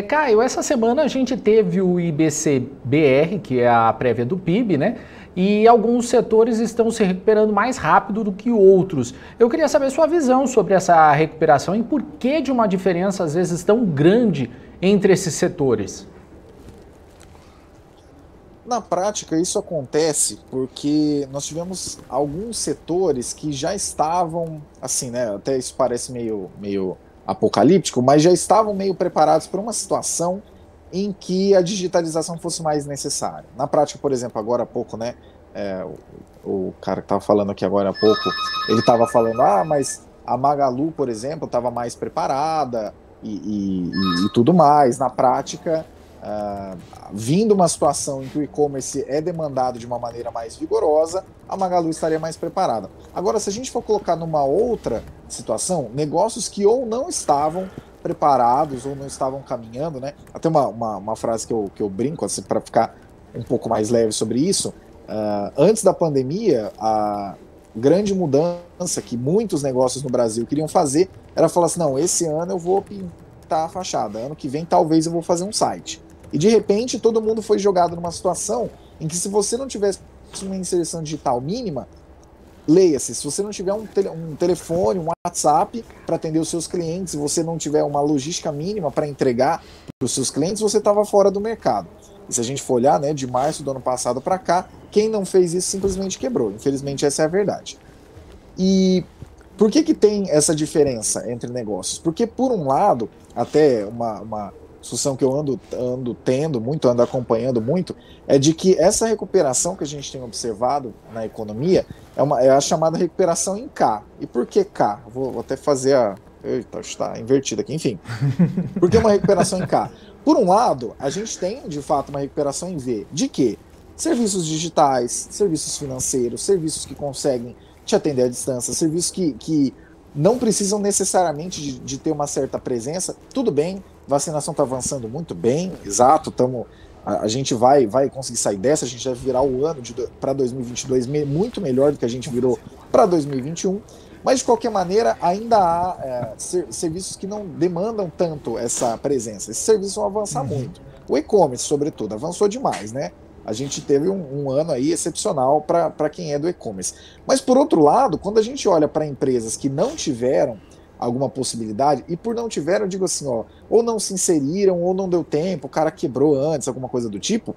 Caio, essa semana a gente teve o IBC-BR, que é a prévia do PIB, né? E alguns setores estão se recuperando mais rápido do que outros. Eu queria saber sua visão sobre essa recuperação e por que de uma diferença, às vezes, tão grande entre esses setores. Na prática, isso acontece porque nós tivemos alguns setores que já estavam, assim, né? Até isso parece meio apocalíptico, mas já estavam meio preparados para uma situação em que a digitalização fosse mais necessária. Na prática, por exemplo, agora há pouco, né? é, o cara que estava falando aqui agora há pouco, ele estava falando, mas a Magalu, por exemplo, estava mais preparada e tudo mais. Na prática, uh, vindo uma situação em que o e-commerce é demandado de uma maneira mais vigorosa, a Magalu estaria mais preparada. Agora, se a gente for colocar numa outra situação, negócios que ou não estavam preparados ou não estavam caminhando, né? Até uma frase que eu brinco, assim, para ficar um pouco mais leve sobre isso. Antes da pandemia, a grande mudança que muitos negócios no Brasil queriam fazer era falar assim: não, esse ano eu vou pintar a fachada, ano que vem talvez eu vou fazer um site. E de repente todo mundo foi jogado numa situação em que, se você não tivesse uma inserção digital mínima, leia-se, se você não tiver um telefone, um WhatsApp para atender os seus clientes, se você não tiver uma logística mínima para entregar para os seus clientes, você estava fora do mercado. E se a gente for olhar, né, de março do ano passado para cá, quem não fez isso simplesmente quebrou. Infelizmente, essa é a verdade. E por que tem essa diferença entre negócios? Porque, por um lado, até uma discussão que eu ando tendo muito, ando acompanhando muito, é de que essa recuperação que a gente tem observado na economia é a chamada recuperação em K. E por que K? Vou até fazer a... Eita, está invertido aqui. Enfim, por que uma recuperação em K? Por um lado, a gente tem, de fato, uma recuperação em V. De quê? Serviços digitais, serviços financeiros, serviços que conseguem te atender à distância, serviços que não precisam necessariamente de ter uma certa presença. Tudo bem, vacinação está avançando muito bem, exato, a gente vai conseguir sair dessa, a gente vai virar o ano para 2022 muito melhor do que a gente virou para 2021, mas de qualquer maneira ainda há serviços que não demandam tanto essa presença. Esses serviços vão avançar muito. O e-commerce, sobretudo, avançou demais, né? A gente teve um ano aí excepcional para quem é do e-commerce. Mas, por outro lado, quando a gente olha para empresas que não tiveram alguma possibilidade, e por não tiveram, eu digo assim, ou não se inseriram, ou não deu tempo, o cara quebrou antes, alguma coisa do tipo,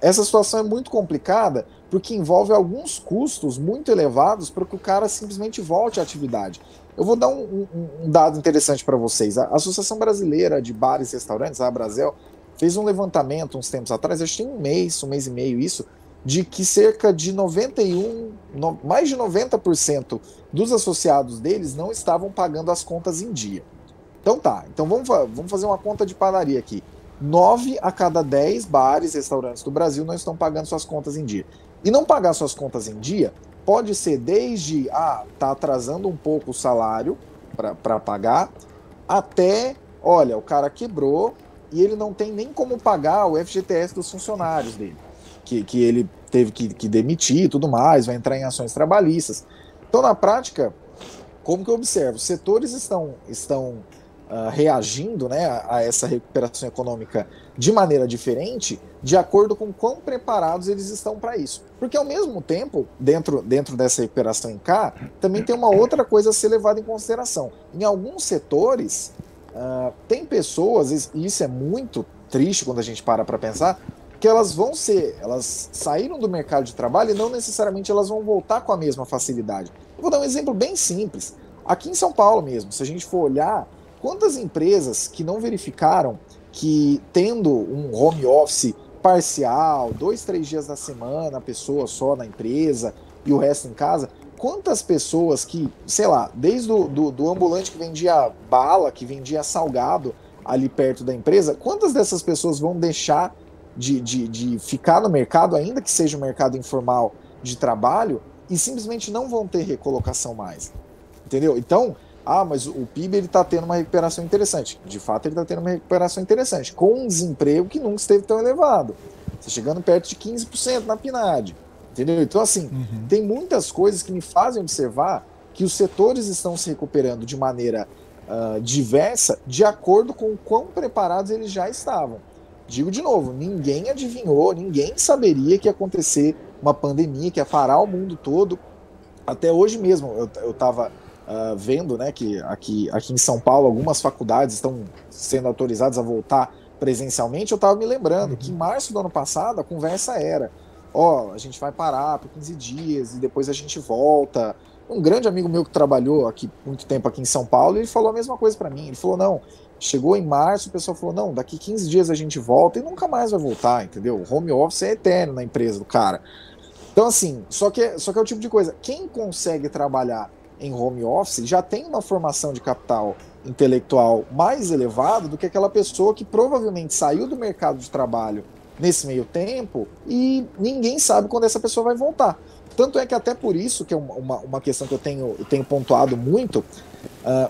essa situação é muito complicada, porque envolve alguns custos muito elevados para que o cara simplesmente volte à atividade. Eu vou dar um dado interessante para vocês. A Associação Brasileira de Bares e Restaurantes, a Abrazel, fez um levantamento uns tempos atrás, acho que tem um mês e meio isso, de que cerca de mais de 90% dos associados deles não estavam pagando as contas em dia. Então tá, então vamos fazer uma conta de padaria aqui. 9 a cada 10 bares e restaurantes do Brasil não estão pagando suas contas em dia. E não pagar suas contas em dia pode ser desde, tá atrasando um pouco o salário para pagar, até, olha, o cara quebrou e ele não tem nem como pagar o FGTS dos funcionários dele, que ele teve que demitir e tudo mais, vai entrar em ações trabalhistas. Então, na prática, como que eu observo? Os setores estão reagindo, né, a essa recuperação econômica de maneira diferente, de acordo com quão preparados eles estão para isso. Porque, ao mesmo tempo, dentro dessa recuperação em K, também tem uma outra coisa a ser levada em consideração. Em alguns setores, tem pessoas, e isso é muito triste quando a gente para pensar, que elas saíram do mercado de trabalho e não necessariamente elas vão voltar com a mesma facilidade. Eu vou dar um exemplo bem simples. Aqui em São Paulo mesmo, se a gente for olhar, quantas empresas que não verificaram que, tendo um home office parcial, 2, 3 dias da semana, a pessoa só na empresa e o resto em casa, quantas pessoas que, sei lá, desde do ambulante que vendia bala, que vendia salgado ali perto da empresa, quantas dessas pessoas vão deixar de ficar no mercado, ainda que seja um mercado informal de trabalho, e simplesmente não vão ter recolocação mais? Entendeu? Então, mas o PIB ele está tendo uma recuperação interessante. De fato, ele está tendo uma recuperação interessante, com um desemprego que nunca esteve tão elevado. Está chegando perto de 15% na PNAD. Entendeu? Então, assim, tem muitas coisas que me fazem observar que os setores estão se recuperando de maneira diversa de acordo com o quão preparados eles já estavam. Digo de novo, ninguém adivinhou, ninguém saberia que ia acontecer uma pandemia, que ia parar o mundo todo. Até hoje mesmo, eu estava vendo, né, que aqui em São Paulo algumas faculdades estão sendo autorizadas a voltar presencialmente. Eu estava me lembrando que em março do ano passado a conversa era: a gente vai parar por 15 dias e depois a gente volta. Um grande amigo meu que trabalhou aqui muito tempo aqui em São Paulo, ele falou a mesma coisa para mim. Ele falou: não, chegou em março, o pessoal falou: não, daqui 15 dias a gente volta, e nunca mais vai voltar, entendeu? O home office é eterno na empresa do cara. Então, assim, só que é o tipo de coisa. Quem consegue trabalhar em home office já tem uma formação de capital intelectual mais elevada do que aquela pessoa que provavelmente saiu do mercado de trabalho nesse meio tempo e ninguém sabe quando essa pessoa vai voltar. Tanto é que até por isso, que é uma questão que eu tenho pontuado muito,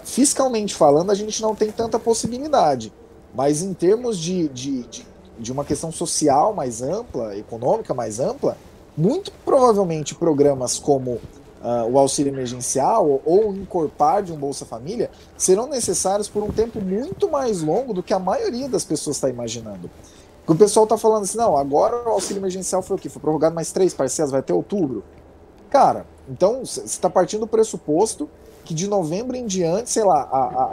fiscalmente falando, a gente não tem tanta possibilidade. Mas em termos de uma questão social mais ampla, econômica mais ampla, muito provavelmente programas como o auxílio emergencial ou encorpar de um Bolsa Família serão necessários por um tempo muito mais longo do que a maioria das pessoas está imaginando. O pessoal está falando assim: não, agora o auxílio emergencial foi o quê? Foi prorrogado mais 3 parcelas, vai até outubro. Cara, então você está partindo do pressuposto que de novembro em diante, sei lá,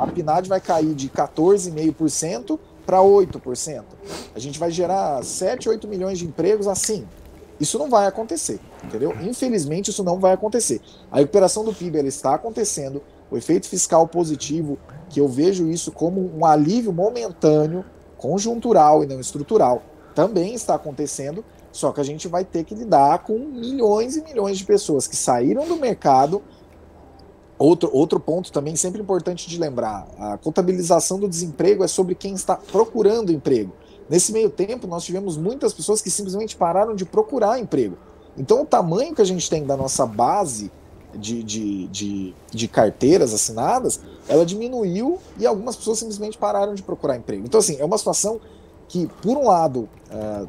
a PNAD vai cair de 14,5% para 8%. A gente vai gerar 7, 8 milhões de empregos assim. Isso não vai acontecer, entendeu? Infelizmente, isso não vai acontecer. A recuperação do PIB ela está acontecendo, o efeito fiscal positivo, que eu vejo isso como um alívio momentâneo, conjuntural e não estrutural, também está acontecendo, só que a gente vai ter que lidar com milhões e milhões de pessoas que saíram do mercado. Outro ponto também sempre importante de lembrar: a contabilização do desemprego é sobre quem está procurando emprego. Nesse meio tempo, nós tivemos muitas pessoas que simplesmente pararam de procurar emprego. Então, o tamanho que a gente tem da nossa base de carteiras assinadas, ela diminuiu e algumas pessoas simplesmente pararam de procurar emprego. Então, assim, é uma situação que, por um lado,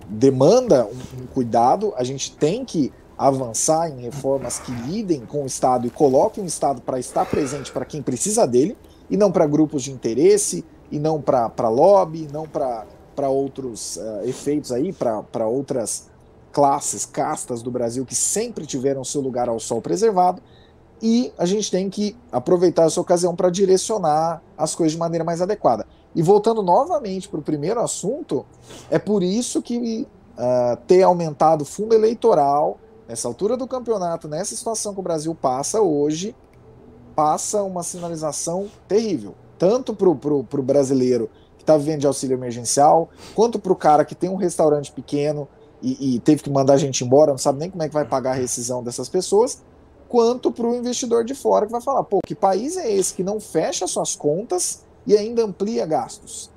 demanda um cuidado. A gente tem que avançar em reformas que lidem com o Estado e coloquem o Estado para estar presente para quem precisa dele, e não para grupos de interesse, e não para lobby, não para outros efeitos aí, para outras classes, castas do Brasil que sempre tiveram seu lugar ao sol preservado. E a gente tem que aproveitar essa ocasião para direcionar as coisas de maneira mais adequada. E voltando novamente para o primeiro assunto, é por isso que ter aumentado o fundo eleitoral nessa altura do campeonato, nessa situação que o Brasil passa hoje, passa uma sinalização terrível, tanto para o brasileiro que está vivendo de auxílio emergencial, quanto para o cara que tem um restaurante pequeno e teve que mandar a gente embora, não sabe nem como é que vai pagar a rescisão dessas pessoas, quanto para o investidor de fora que vai falar: pô, que país é esse que não fecha suas contas e ainda amplia gastos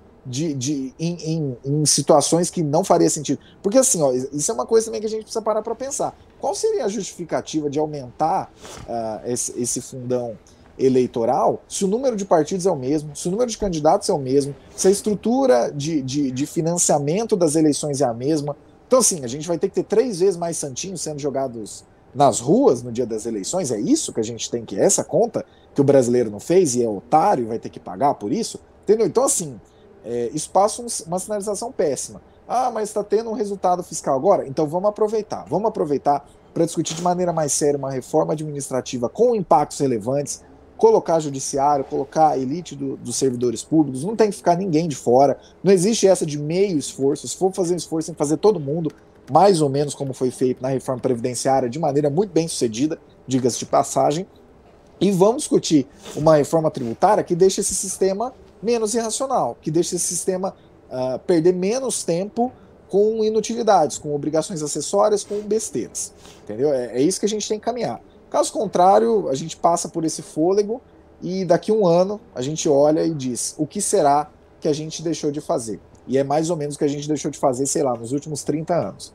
em situações que não faria sentido? Porque assim, isso é uma coisa também que a gente precisa parar para pensar. Qual seria a justificativa de aumentar esse fundão eleitoral se o número de partidos é o mesmo, se o número de candidatos é o mesmo, se a estrutura de financiamento das eleições é a mesma? Então, assim, a gente vai ter que ter 3 vezes mais santinhos sendo jogados nas ruas no dia das eleições? É isso que a gente tem que... Essa conta que o brasileiro não fez e é otário e vai ter que pagar por isso? Entendeu? Então, assim, isso passa uma sinalização péssima. Ah, mas está tendo um resultado fiscal agora? Então vamos aproveitar para discutir de maneira mais séria uma reforma administrativa com impactos relevantes, colocar judiciário, colocar a elite dos servidores públicos. Não tem que ficar ninguém de fora, não existe essa de meio esforço. Se for fazer um esforço, tem que fazer todo mundo, mais ou menos como foi feito na reforma previdenciária, de maneira muito bem sucedida, diga-se de passagem. E vamos discutir uma reforma tributária que deixe esse sistema menos irracional, que deixe esse sistema perder menos tempo com inutilidades, com obrigações acessórias, com besteiras, entendeu? É isso que a gente tem que caminhar. Caso contrário, a gente passa por esse fôlego e daqui a um ano a gente olha e diz: o que será que a gente deixou de fazer? E é mais ou menos o que a gente deixou de fazer, sei lá, nos últimos 30 anos.